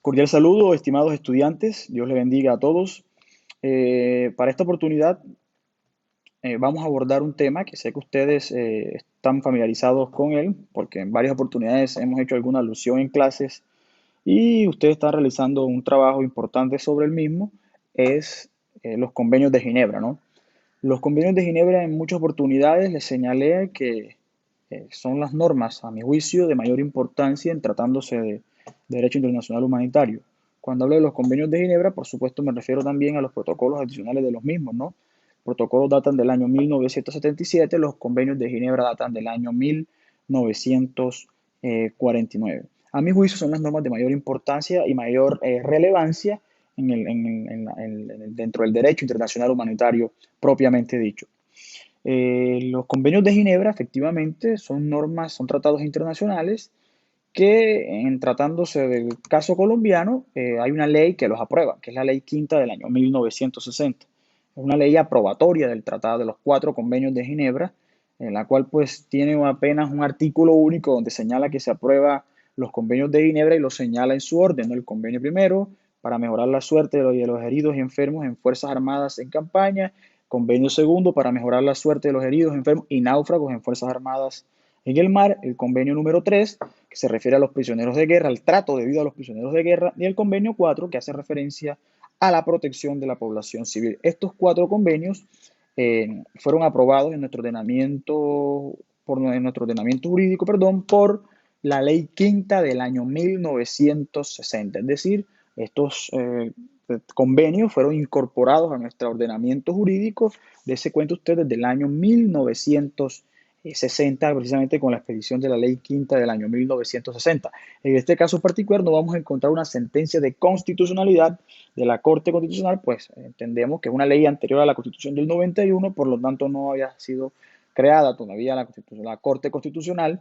Cordial saludo, estimados estudiantes. Dios les bendiga a todos. Para esta oportunidad vamos a abordar un tema que sé que ustedes están familiarizados con él, porque en varias oportunidades hemos hecho alguna alusión en clases y ustedes están realizando un trabajo importante sobre el mismo, es los convenios de Ginebra, ¿no? Los convenios de Ginebra en muchas oportunidades les señalé que son las normas, a mi juicio, de mayor importancia en tratándose de derecho internacional humanitario. Cuando hablo de los convenios de Ginebra, por supuesto me refiero también a los protocolos adicionales de los mismos, ¿no? Los protocolos datan del año 1977, los convenios de Ginebra datan del año 1949. A mi juicio son las normas de mayor importancia y mayor relevancia dentro del derecho internacional humanitario propiamente dicho. Los convenios de Ginebra efectivamente son normas, son tratados internacionales que en tratándose del caso colombiano hay una ley que los aprueba, que es la ley quinta del año 1960. Es una ley aprobatoria del tratado de los cuatro convenios de Ginebra, en la cual pues tiene apenas un artículo único donde señala que se aprueba los convenios de Ginebra y los señala en su orden, ¿no? El convenio primero para mejorar la suerte de los heridos y enfermos en Fuerzas Armadas en campaña, convenio segundo para mejorar la suerte de los heridos, enfermos y náufragos en Fuerzas Armadas en el mar, el convenio número 3 que se refiere a los prisioneros de guerra, al trato debido a los prisioneros de guerra, y el convenio 4 que hace referencia a la protección de la población civil. Estos cuatro convenios fueron aprobados en nuestro ordenamiento, en nuestro ordenamiento jurídico, perdón, por la ley quinta del año 1960. Es decir, estos convenios fueron incorporados a nuestro ordenamiento jurídico de ese cuento usted desde el año 1960, precisamente con la expedición de la ley quinta del año 1960. En este caso particular no vamos a encontrar una sentencia de constitucionalidad de la Corte Constitucional, pues entendemos que es una ley anterior a la Constitución del 91, por lo tanto no había sido creada todavía la Corte Constitucional.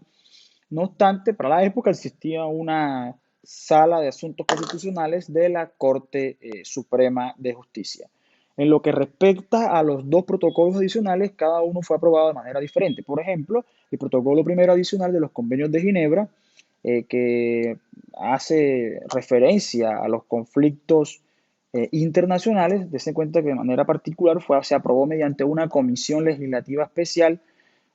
No obstante, para la época existía una sala de asuntos constitucionales de la Corte Suprema de Justicia. En lo que respecta a los dos protocolos adicionales, cada uno fue aprobado de manera diferente. Por ejemplo, el protocolo primero adicional de los convenios de Ginebra, que hace referencia a los conflictos internacionales, dése cuenta que de manera particular se aprobó mediante una comisión legislativa especial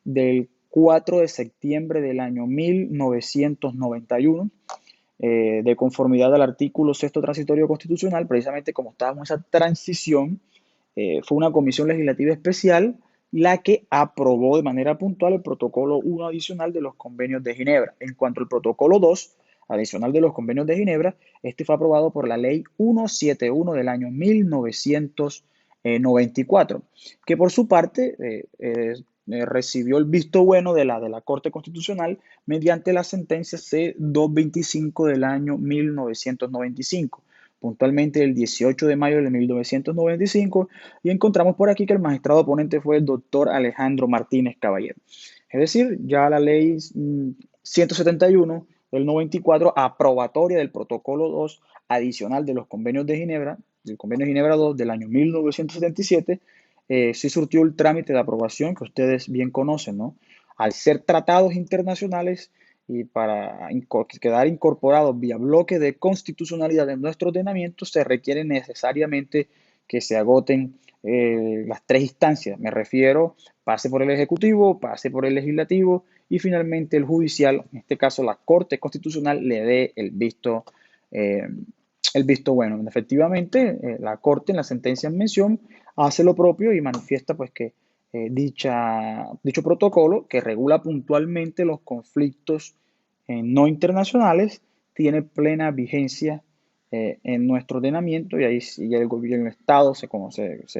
del 4 de septiembre del año 1991, de conformidad al artículo sexto transitorio constitucional, precisamente como estábamos en esa transición, fue una comisión legislativa especial la que aprobó de manera puntual el protocolo 1 adicional de los convenios de Ginebra. En cuanto al protocolo 2 adicional de los convenios de Ginebra, este fue aprobado por la ley 171 del año 1994, que por su parte recibió el visto bueno de la Corte Constitucional mediante la sentencia C-225 del año 1995, puntualmente el 18 de mayo de 1995, y encontramos por aquí que el magistrado ponente fue el doctor Alejandro Martínez Caballero. Es decir, ya la ley 171 del 94, aprobatoria del protocolo 2 adicional de los convenios de Ginebra, del convenio de Ginebra 2 del año 1977, sí surtió el trámite de aprobación que ustedes bien conocen, ¿no? Al ser tratados internacionales y para quedar incorporados vía bloque de constitucionalidad en nuestro ordenamiento, se requiere necesariamente que se agoten las tres instancias. Me refiero, pase por el Ejecutivo, pase por el Legislativo y finalmente el Judicial, en este caso la Corte Constitucional, le dé el visto bueno. Efectivamente, la Corte en la sentencia en mención hace lo propio y manifiesta pues que dicho protocolo que regula puntualmente los conflictos no internacionales tiene plena vigencia en nuestro ordenamiento y ahí y el gobierno del Estado se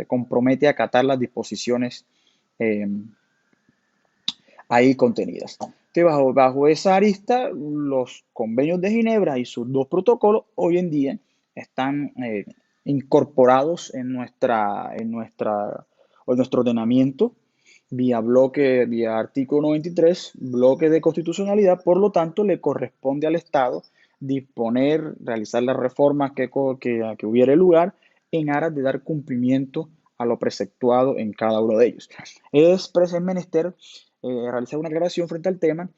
compromete a acatar las disposiciones eh, ahí contenidas. Que bajo esa arista, los convenios de Ginebra y sus dos protocolos hoy en día están incorporados en nuestro ordenamiento vía artículo 93, bloque de constitucionalidad, por lo tanto le corresponde al Estado realizar las reformas que hubiere lugar en aras de dar cumplimiento a lo preceptuado en cada uno de ellos. Es menester realizar una aclaración frente al tema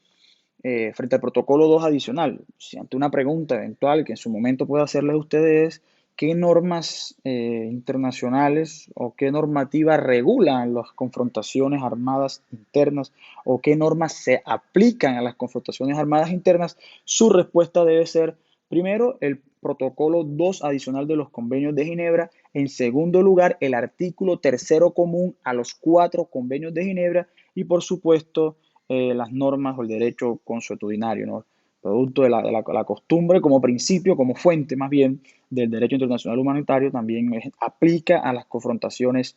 frente al protocolo 2 adicional. Si ante una pregunta eventual que en su momento pueda hacerles a ustedes, ¿qué normas internacionales o qué normativa regulan las confrontaciones armadas internas o qué normas se aplican a las confrontaciones armadas internas? Su respuesta debe ser, primero, el protocolo 2 adicional de los convenios de Ginebra. En segundo lugar, el artículo tercero común a los 4 convenios de Ginebra. Y por supuesto, las normas o el derecho consuetudinario, ¿no? Producto de la costumbre como principio, como fuente más bien del derecho internacional humanitario, también aplica a las confrontaciones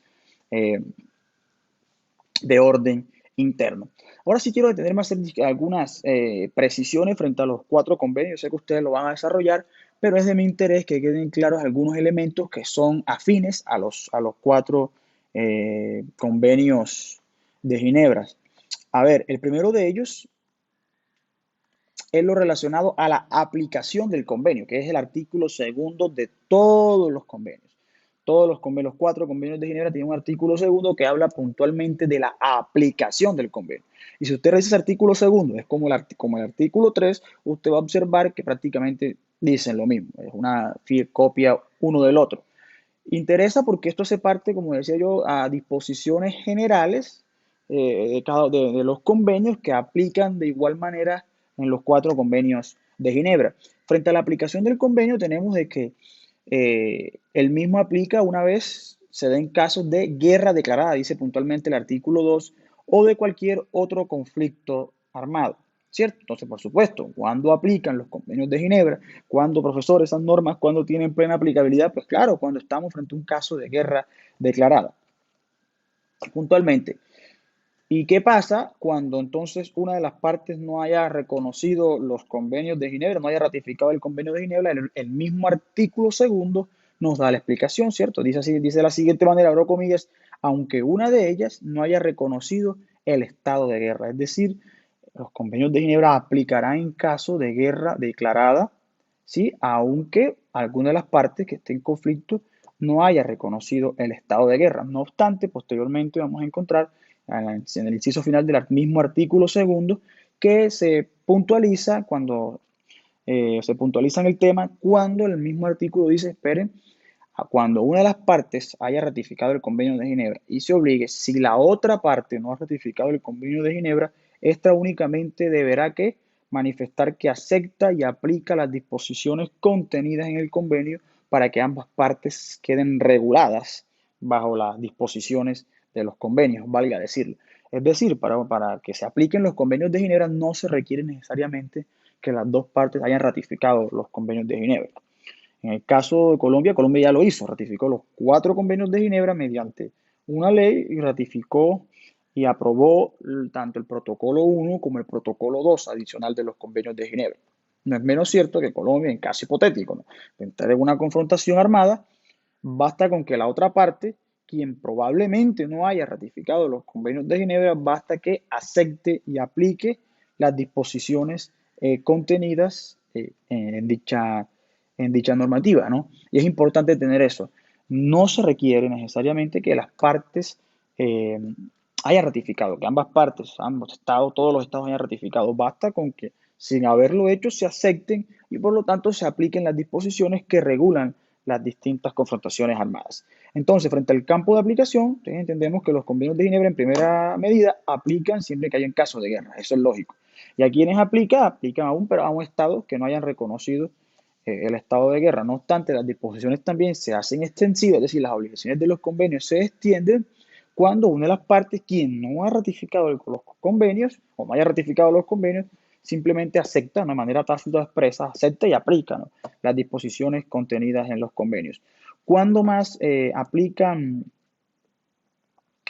eh, de orden interno. Ahora sí quiero detenerme a hacer algunas precisiones frente a los 4 convenios. Sé que ustedes lo van a desarrollar, pero es de mi interés que queden claros algunos elementos que son afines a los 4 convenios de Ginebra. A ver, el primero de ellos es lo relacionado a la aplicación del convenio, que es el artículo segundo de todos los convenios. Todos los convenios, los 4 convenios de Ginebra tienen un artículo segundo que habla puntualmente de la aplicación del convenio. Y si usted revisa ese artículo segundo, es como el artículo 3, usted va a observar que prácticamente dicen lo mismo. Es una copia uno del otro. Interesa porque esto hace parte, como decía yo, a disposiciones generales de los convenios que aplican de igual manera en los 4 convenios de Ginebra. Frente a la aplicación del convenio tenemos de que el mismo aplica una vez se den casos de guerra declarada, dice puntualmente el artículo 2, o de cualquier otro conflicto armado. ¿Cierto? Entonces, por supuesto, cuando aplican los convenios de Ginebra, cuando, profesor, esas normas, cuando tienen plena aplicabilidad, pues claro, cuando estamos frente a un caso de guerra declarada. Puntualmente, ¿y qué pasa cuando entonces una de las partes no haya reconocido los convenios de Ginebra, no haya ratificado el convenio de Ginebra? El mismo artículo segundo nos da la explicación, ¿cierto? Dice así, dice de la siguiente manera, abro comillas, aunque una de ellas no haya reconocido el estado de guerra. Es decir, los convenios de Ginebra aplicarán en caso de guerra declarada, ¿sí? Aunque alguna de las partes que esté en conflicto no haya reconocido el estado de guerra. No obstante, posteriormente vamos a encontrar en el inciso final del mismo artículo segundo que se puntualiza se puntualiza en el tema cuando el mismo artículo dice, esperen, cuando una de las partes haya ratificado el convenio de Ginebra y se obligue, si la otra parte no ha ratificado el convenio de Ginebra, esta únicamente deberá que manifestar que acepta y aplica las disposiciones contenidas en el convenio para que ambas partes queden reguladas bajo las disposiciones de los convenios, valga decirlo. Es decir, para que se apliquen los convenios de Ginebra no se requiere necesariamente que las dos partes hayan ratificado los convenios de Ginebra. En el caso de Colombia, Colombia ya lo hizo, ratificó los 4 convenios de Ginebra mediante una ley y ratificó y aprobó tanto el protocolo 1 como el protocolo 2 adicional de los convenios de Ginebra. No es menos cierto que Colombia, en caso hipotético, ¿no?, entrar en una confrontación armada, basta con que la otra parte, quien probablemente no haya ratificado los convenios de Ginebra, basta que acepte y aplique las disposiciones contenidas en dicha normativa, ¿no? Y es importante tener eso. No se requiere necesariamente que las partes eh, hayan ratificado, que ambas partes, ambos estados, todos los estados hayan ratificado. Basta con que sin haberlo hecho se acepten y por lo tanto se apliquen las disposiciones que regulan las distintas confrontaciones armadas. Entonces, frente al campo de aplicación, entendemos que los convenios de Ginebra en primera medida aplican siempre que haya casos de guerra, eso es lógico. Y a quienes aplican aún, pero a un estado que no hayan reconocido el estado de guerra. No obstante, las disposiciones también se hacen extensivas, es decir, las obligaciones de los convenios se extienden cuando una de las partes, quien no ha ratificado los convenios o no haya ratificado los convenios, simplemente acepta de una manera tácita expresa, acepta y aplica, ¿no?, las disposiciones contenidas en los convenios. ¿Cuándo más aplican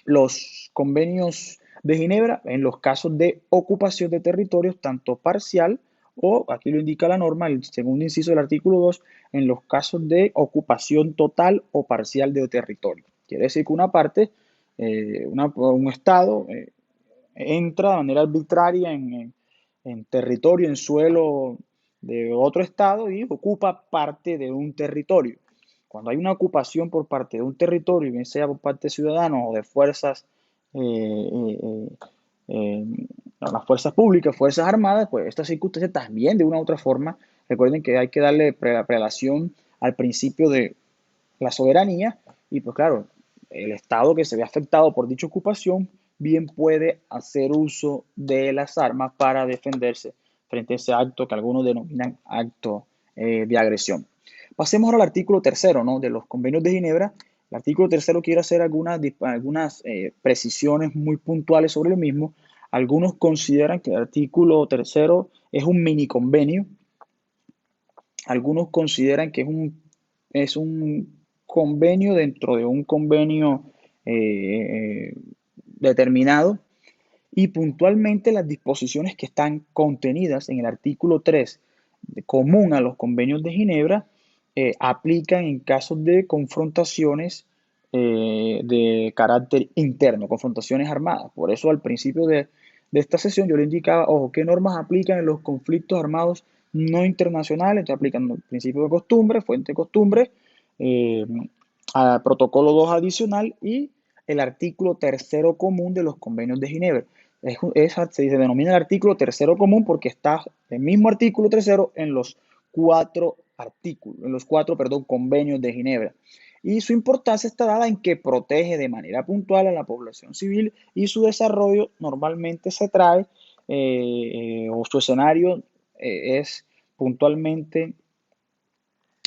los convenios de Ginebra? En los casos de ocupación de territorios, tanto parcial o, aquí lo indica la norma, el segundo inciso del artículo 2, en los casos de ocupación total o parcial de territorio. Quiere decir que una parte, un Estado, entra de manera arbitraria en territorio, en suelo de otro Estado y ocupa parte de un territorio. Cuando hay una ocupación por parte de un territorio, bien sea por parte de ciudadanos o de fuerzas eh, eh, eh, las fuerzas públicas, fuerzas armadas, pues estas circunstancias también de una u otra forma, recuerden que hay que darle prelación al principio de la soberanía y pues claro, el Estado que se ve afectado por dicha ocupación bien puede hacer uso de las armas para defenderse frente a ese acto que algunos denominan acto de agresión. Pasemos ahora al artículo tercero, ¿no?, de los convenios de Ginebra. El artículo tercero quiere hacer algunas precisiones muy puntuales sobre lo mismo. Algunos consideran que el artículo tercero es un mini convenio. Algunos consideran que es un convenio dentro de un convenio determinado y puntualmente las disposiciones que están contenidas en el artículo 3 común a los convenios de Ginebra aplican en casos de confrontaciones de carácter interno, confrontaciones armadas. Por eso al principio de esta sesión yo le indicaba, ojo, qué normas aplican en los conflictos armados no internacionales. Entonces aplican el principio de costumbre, fuente de costumbre, eh, al protocolo 2 adicional y el artículo tercero común de los convenios de Ginebra. Se denomina el artículo tercero común porque está el mismo artículo tercero en los cuatro convenios de Ginebra. Y su importancia está dada en que protege de manera puntual a la población civil y su desarrollo normalmente se trae o su escenario es puntualmente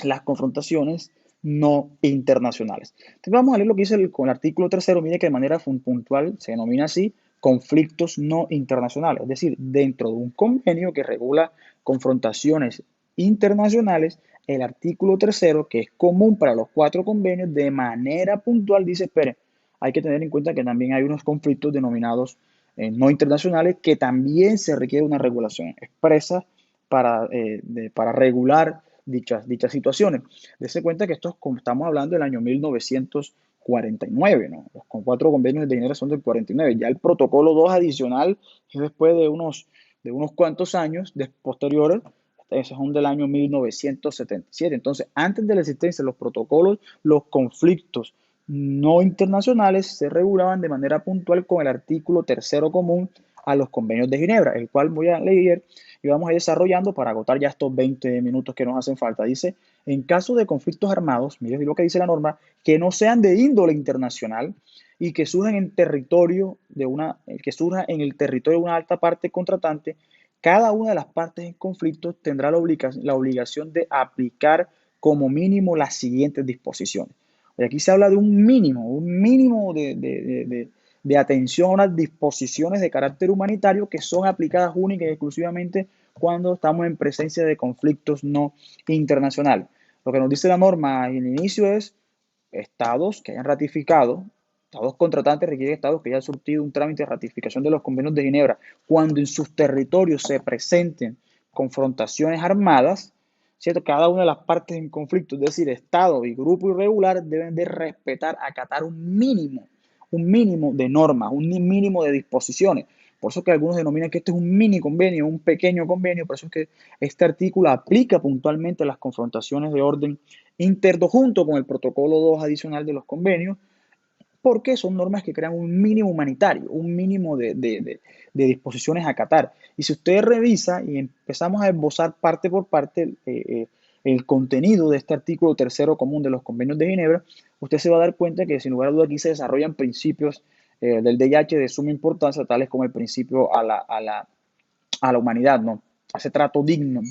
las confrontaciones no internacionales. Entonces vamos a leer lo que dice con el artículo tercero. Mire que de manera puntual se denomina así conflictos no internacionales, es decir, dentro de un convenio que regula confrontaciones internacionales, el artículo tercero, que es común para los cuatro convenios, de manera puntual dice, espere, hay que tener en cuenta que también hay unos conflictos denominados no internacionales que también se requiere una regulación expresa para regular dichas situaciones. Dese cuenta que estamos hablando del año 1949, ¿no? Los cuatro convenios de Ginebra son del 49. Ya el protocolo 2 adicional es después de unos cuantos años posteriores, esos son del año 1977. Entonces, antes de la existencia de los protocolos, los conflictos no internacionales se regulaban de manera puntual con el artículo tercero común a los convenios de Ginebra, el cual voy a leer y vamos a ir desarrollando para agotar ya estos 20 minutos que nos hacen falta. Dice, en caso de conflictos armados, mire lo que dice la norma, que no sean de índole internacional y que surjan en que surja en el territorio de una alta parte contratante, cada una de las partes en conflicto tendrá la obligación de aplicar como mínimo las siguientes disposiciones. Y aquí se habla de un mínimo de atención a unas disposiciones de carácter humanitario que son aplicadas única y exclusivamente cuando estamos en presencia de conflictos no internacionales. Lo que nos dice la norma en el inicio es estados que hayan ratificado, estados contratantes requieren estados que hayan surtido un trámite de ratificación de los convenios de Ginebra cuando en sus territorios se presenten confrontaciones armadas, ¿cierto? Cada una de las partes en conflicto, es decir, Estado y grupo irregular, deben de respetar, acatar un mínimo de normas, un mínimo de disposiciones. Por eso que algunos denominan que este es un mini convenio, un pequeño convenio, por eso es que este artículo aplica puntualmente a las confrontaciones de orden interno junto con el protocolo 2 adicional de los convenios, porque son normas que crean un mínimo humanitario, un mínimo de disposiciones a acatar. Y si usted revisa y empezamos a esbozar parte por parte el contenido de este artículo tercero común de los convenios de Ginebra, usted se va a dar cuenta que sin lugar a dudas aquí se desarrollan principios del DIH de suma importancia, tales como el principio a la humanidad, ¿no? A ese trato digno,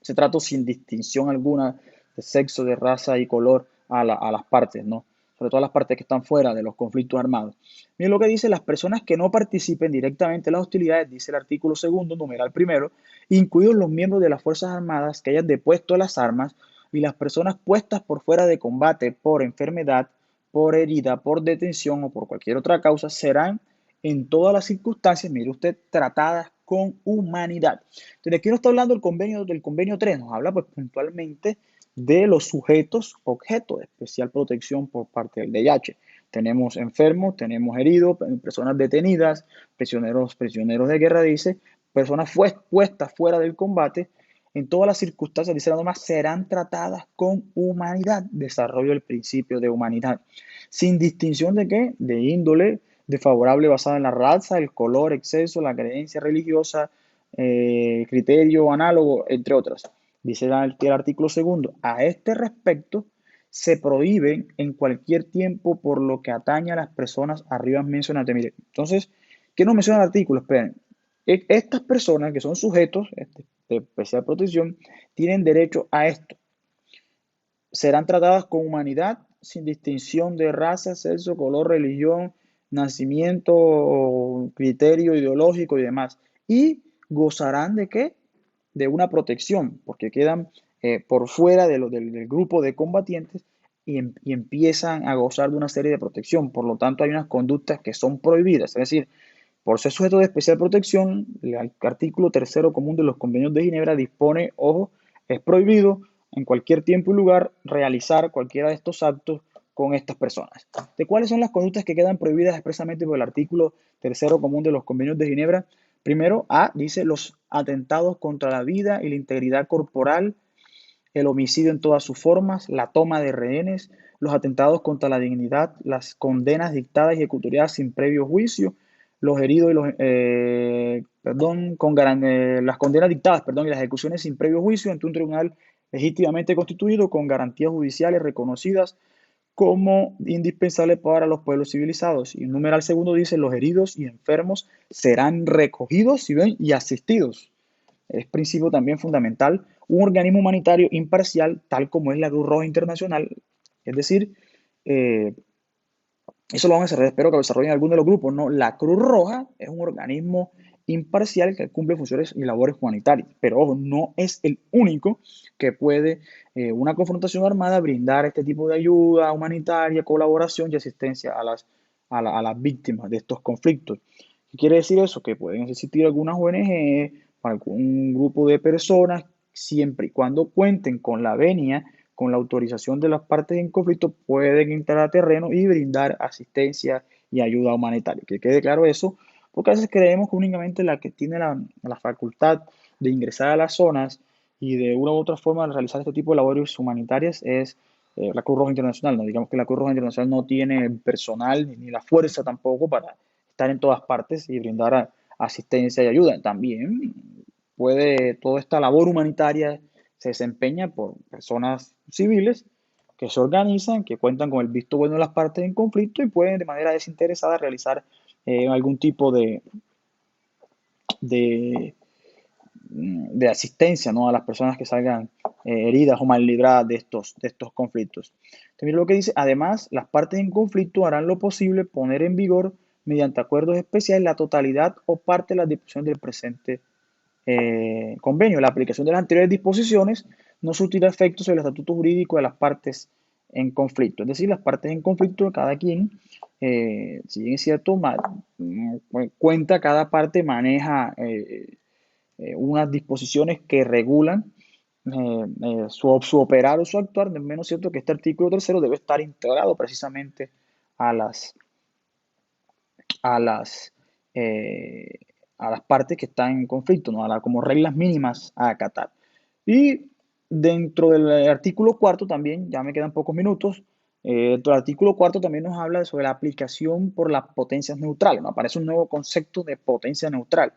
ese trato sin distinción alguna de sexo, de raza y color a las partes, ¿no? Sobre todo las partes que están fuera de los conflictos armados. Miren lo que dice, las personas que no participen directamente en las hostilidades, dice el artículo segundo, numeral primero, incluidos los miembros de las Fuerzas Armadas que hayan depuesto las armas y las personas puestas por fuera de combate por enfermedad, por herida, por detención o por cualquier otra causa, serán en todas las circunstancias, mire usted, tratadas con humanidad. Entonces, aquí no está hablando del convenio 3, nos habla pues puntualmente de los sujetos objeto de especial protección por parte del DIH. Tenemos enfermos, tenemos heridos, personas detenidas, prisioneros de guerra, dice, personas puestas fuera del combate, en todas las circunstancias, dice la norma, serán tratadas con humanidad. Desarrollo del principio de humanidad. Sin distinción de qué, de índole, desfavorable basado en la raza, el color, exceso, la creencia religiosa, criterio análogo, entre otras. Dice el artículo segundo, a este respecto se prohíben en cualquier tiempo por lo que atañe a las personas arriba mencionadas. Mire, entonces, ¿qué nos menciona el artículo? Esperen. Estas personas que son sujetos de especial protección tienen derecho a esto. Serán tratadas con humanidad, sin distinción de raza, sexo, color, religión, nacimiento, criterio ideológico y demás. Y gozarán de qué? De una protección, porque quedan por fuera del grupo de combatientes y empiezan a gozar de una serie de protección. Por lo tanto, hay unas conductas que son prohibidas. Es decir, por ser sujeto de especial protección, el artículo tercero común de los convenios de Ginebra dispone, ojo, es prohibido en cualquier tiempo y lugar realizar cualquiera de estos actos con estas personas. ¿De cuáles son las conductas que quedan prohibidas expresamente por el artículo tercero común de los convenios de Ginebra? Primero, A, dice los atentados contra la vida y la integridad corporal, el homicidio en todas sus formas, la toma de rehenes, los atentados contra la dignidad, las condenas dictadas y ejecutadas sin previo juicio, los heridos y los, las condenas dictadas, y las ejecuciones sin previo juicio ante un tribunal legítimamente constituido con garantías judiciales reconocidas como indispensables para los pueblos civilizados. Y el numeral segundo dice, los heridos y enfermos serán recogidos, ¿sí ven? Y asistidos. Es principio también fundamental, un organismo humanitario imparcial, tal como es la Cruz Roja Internacional, es decir, eh, eso lo van a hacer, espero que lo desarrollen alguno de los grupos, ¿no? La Cruz Roja es un organismo imparcial que cumple funciones y labores humanitarias, pero ojo, no es el único que puede una confrontación armada brindar este tipo de ayuda humanitaria, colaboración y asistencia a las víctimas de estos conflictos. ¿Qué quiere decir eso? Que pueden existir algunas ONG, algún grupo de personas, siempre y cuando cuenten con la venia, con la autorización de las partes en conflicto, pueden entrar a terreno y brindar asistencia y ayuda humanitaria. Que quede claro eso, porque a veces creemos que únicamente la que tiene la facultad de ingresar a las zonas y de una u otra forma realizar este tipo de labores humanitarias es la Cruz Roja Internacional. No digamos que la Cruz Roja Internacional no tiene personal ni la fuerza tampoco para estar en todas partes y brindar asistencia y ayuda. También puede toda esta labor humanitaria se desempeña por personas civiles que se organizan, que cuentan con el visto bueno de las partes en conflicto y pueden de manera desinteresada realizar algún tipo de, de asistencia, ¿no? A las personas que salgan heridas o mal libradas de estos conflictos. También lo que dice, además, las partes en conflicto harán lo posible poner en vigor mediante acuerdos especiales la totalidad o parte de las disposiciones del presente convenio. La aplicación de las anteriores disposiciones no surtirá efecto sobre el estatuto jurídico de las partes en conflicto. Es decir, las partes en conflicto, cada quien, si bien es cierto, cuenta, cada parte maneja unas disposiciones que regulan su operar o su actuar, de menos cierto que este artículo tercero debe estar integrado precisamente a las, a las, eh, a las partes que están en conflicto, ¿no? Como reglas mínimas a acatar. Y dentro del artículo cuarto también, ya me quedan pocos minutos, dentro del artículo cuarto también nos habla sobre la aplicación por las potencias neutrales, ¿no? Aparece un nuevo concepto de potencia neutral.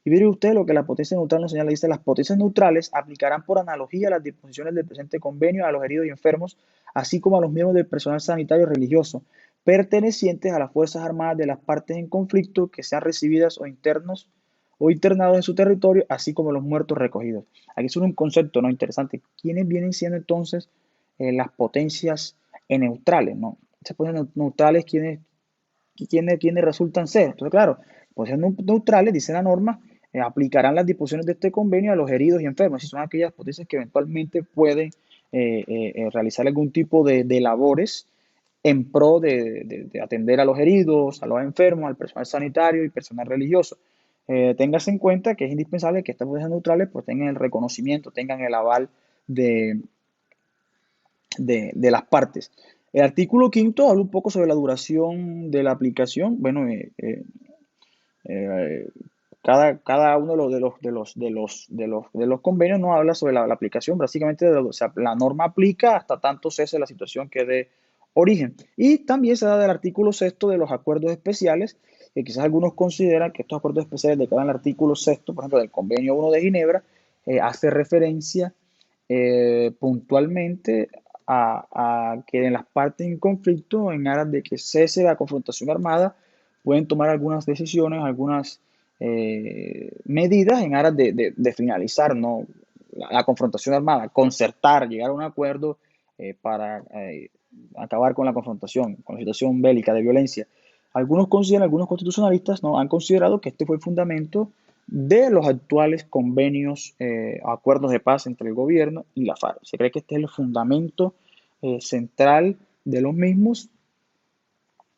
Y mire usted lo que la potencia neutral nos señala, dice, las potencias neutrales aplicarán por analogía las disposiciones del presente convenio a los heridos y enfermos, así como a los miembros del personal sanitario y religioso, pertenecientes a las Fuerzas Armadas de las partes en conflicto que sean recibidas o internados en su territorio, así como los muertos recogidos. Aquí es un concepto, ¿no? Interesante. ¿Quiénes vienen siendo entonces las potencias neutrales, ¿no? Esas potencias neutrales, ¿quiénes resultan ser? Entonces, claro, potencias neutrales, dice la norma, aplicarán las disposiciones de este convenio a los heridos y enfermos. Si son aquellas potencias que eventualmente pueden realizar algún tipo de labores en pro de atender a los heridos, a los enfermos, al personal sanitario y personal religioso. Téngase en cuenta que es indispensable que estas potencias neutrales pues, tengan el reconocimiento, tengan el aval de, de las partes. El artículo quinto habla un poco sobre la duración de la aplicación. Bueno, eh, cada uno de los convenios no habla sobre la aplicación. Básicamente, o sea, la norma aplica hasta tanto cese la situación quede origen. Y también se da del artículo sexto de los acuerdos especiales, que quizás algunos consideran que estos acuerdos especiales de cada artículo sexto, por ejemplo, del Convenio 1 de Ginebra, hace referencia puntualmente a que en las partes en conflicto, en aras de que cese la confrontación armada, pueden tomar algunas decisiones, algunas medidas en aras de finalizar, ¿no?, la confrontación armada, concertar, llegar a un acuerdo para acabar con la confrontación, con la situación bélica de violencia. Algunos constitucionalistas, ¿no?, han considerado que este fue el fundamento de los actuales convenios, acuerdos de paz entre el gobierno y la FARC. Se cree que este es el fundamento central de los mismos.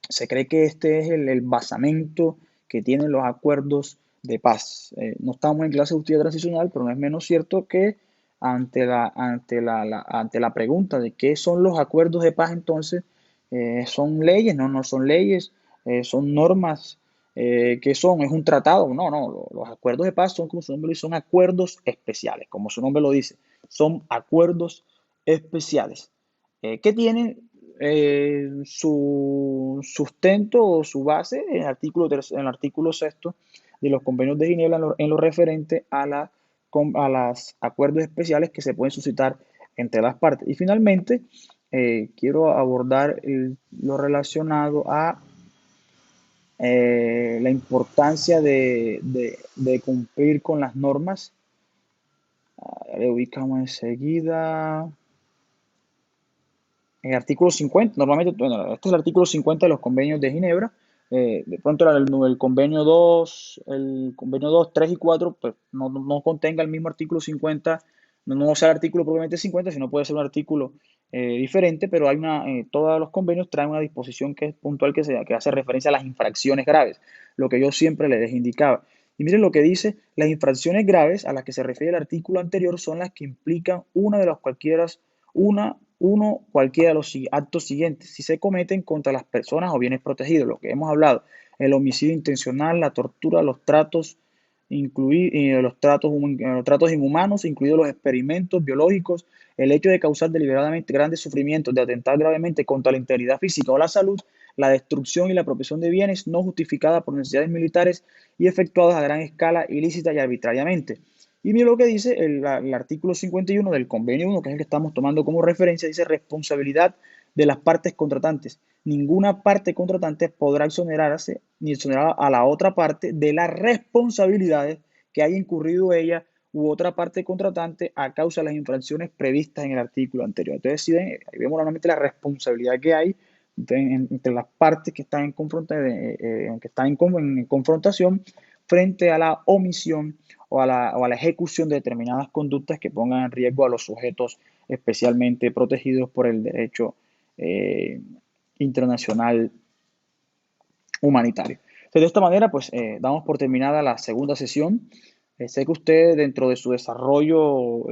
Se cree que este es el basamento que tienen los acuerdos de paz. No estamos en clase de justicia transicional, pero no es menos cierto que ante la pregunta de qué son los acuerdos de paz, entonces, ¿son leyes? No, no son leyes, son normas. ¿Qué son? ¿Es un tratado? No, no, los acuerdos de paz son, como su nombre dice, son acuerdos especiales, como su nombre lo dice, son acuerdos especiales que tienen su sustento o su base en el artículo sexto de los convenios de Ginebra en lo referente a los acuerdos especiales que se pueden suscitar entre las partes. Y finalmente, quiero abordar lo relacionado a la importancia de cumplir con las normas. Le ubicamos enseguida. En el artículo 50, normalmente, bueno, este es el artículo 50 de los convenios de Ginebra. De pronto el convenio 2, 3 y 4, pues no contenga el mismo artículo 50, no sea el artículo propiamente 50, sino puede ser un artículo diferente, pero todos los convenios traen una disposición que es puntual que hace referencia a las infracciones graves, lo que yo siempre les indicaba. Y miren lo que dice: las infracciones graves a las que se refiere el artículo anterior son las que implican cualquiera de los actos siguientes, si se cometen contra las personas o bienes protegidos, lo que hemos hablado: el homicidio intencional, la tortura, los tratos inhumanos, incluidos los experimentos biológicos, el hecho de causar deliberadamente grandes sufrimientos, de atentar gravemente contra la integridad física o la salud, la destrucción y la apropiación de bienes no justificada por necesidades militares y efectuadas a gran escala, ilícita y arbitrariamente. Y mira lo que dice el artículo 51 del convenio 1, que es el que estamos tomando como referencia. Dice: responsabilidad de las partes contratantes. Ninguna parte contratante podrá exonerarse ni exonerar a la otra parte de las responsabilidades que haya incurrido ella u otra parte contratante a causa de las infracciones previstas en el artículo anterior. Entonces, si ven, ahí vemos normalmente la responsabilidad que hay entre las partes que están en confrontación frente a la omisión o a la ejecución de determinadas conductas que pongan en riesgo a los sujetos especialmente protegidos por el derecho internacional humanitario. Entonces, de esta manera, pues damos por terminada la segunda sesión. Sé que usted, dentro de su desarrollo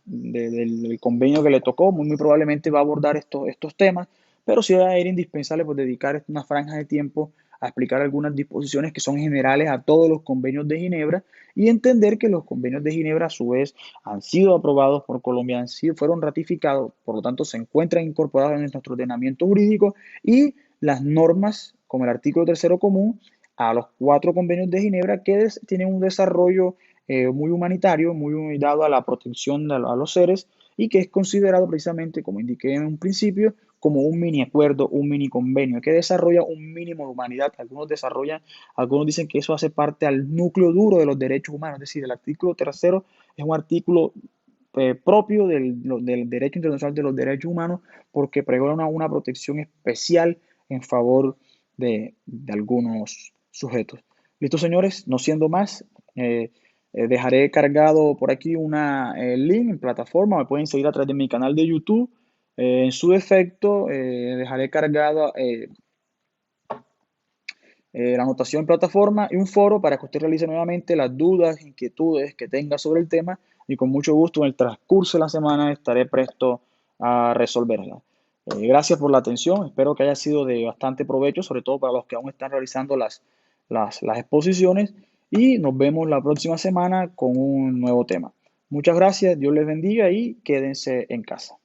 del convenio que le tocó, muy probablemente va a abordar estos temas, pero sí va a ser indispensable, pues, dedicar una franja de tiempo a explicar algunas disposiciones que son generales a todos los convenios de Ginebra y entender que los convenios de Ginebra, a su vez, han sido aprobados por Colombia, fueron ratificados, por lo tanto se encuentran incorporados en nuestro ordenamiento jurídico, y las normas, como el artículo tercero común, a los 4 convenios de Ginebra, que tienen un desarrollo muy humanitario, muy dado a la protección a los seres, y que es considerado precisamente, como indiqué en un principio, como un mini acuerdo, un mini convenio, que desarrolla un mínimo de humanidad. Algunos dicen que eso hace parte al núcleo duro de los derechos humanos, es decir, el artículo tercero es un artículo propio del derecho internacional de los derechos humanos, porque pregona una protección especial en favor de algunos sujetos. Listo, señores, no siendo más, dejaré cargado por aquí una link en plataforma. Me pueden seguir a través de mi canal de YouTube. En su defecto, dejaré cargado la anotación en plataforma y un foro para que usted realice nuevamente las dudas, inquietudes que tenga sobre el tema, y con mucho gusto en el transcurso de la semana estaré presto a resolverlas. Gracias por la atención, espero que haya sido de bastante provecho, sobre todo para los que aún están realizando las exposiciones, y nos vemos la próxima semana con un nuevo tema. Muchas gracias, Dios les bendiga y quédense en casa.